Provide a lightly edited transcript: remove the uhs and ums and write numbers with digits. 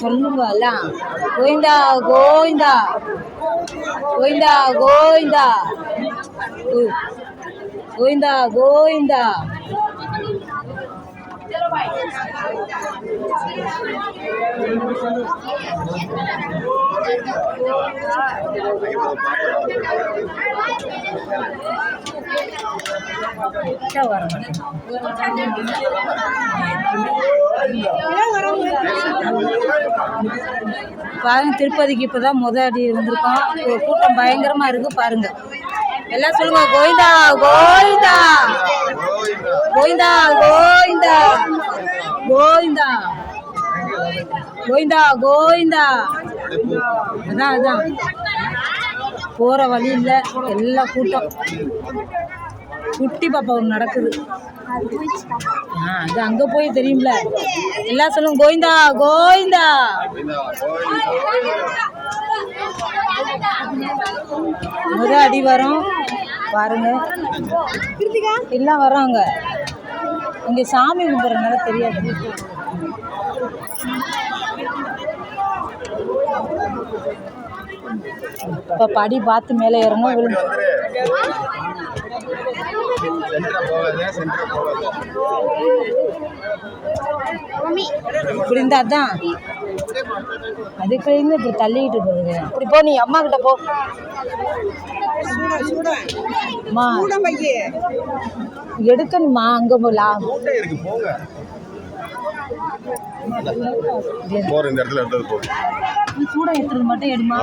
சொல்லுங்க எல்லாம். கோவிந்தா கோவிந்தா கோவிந்தா கோவிந்தா கோவிந்தா கோவிந்தா. பாருங்க, திருப்பதிக்கு இப்பதான் அடி வந்திருக்கோம். கூட்டம் பயங்கரமா இருக்கு பாருங்க. எல்லாம் சொல்லுங்க, கோவிந்தா கோவிந்தா கோவிந்தா கோவிந்தா கோவிந்தா கோவிந்தா கோவிந்தா. அதான் அதான் போற வழி இல்லை, எல்லா கூட்டம். குட்டி பாப்பா ஒன்று நடக்குது. அது அங்கே போய் தெரியும்ல. எல்லாம் சொல்லுங்க, கோவிந்தா கோவிந்தா. அடி வரும் பாருங்க, எல்லாம் வராங்க. இங்கே சாமி கும்பிட்றதுனால தெரியாது. இப்போ படி பார்த்து மேலே ஏறணும். இப்படி இருந்தா தான் அதுக்கு இப்படி தள்ளிக்கிட்டு போகுது. இப்படி போ, நீ அம்மா கிட்ட போ. எடுக்கணுமா? அங்க போலாம். சூட எடுத்துறது மட்டும் எடுமா.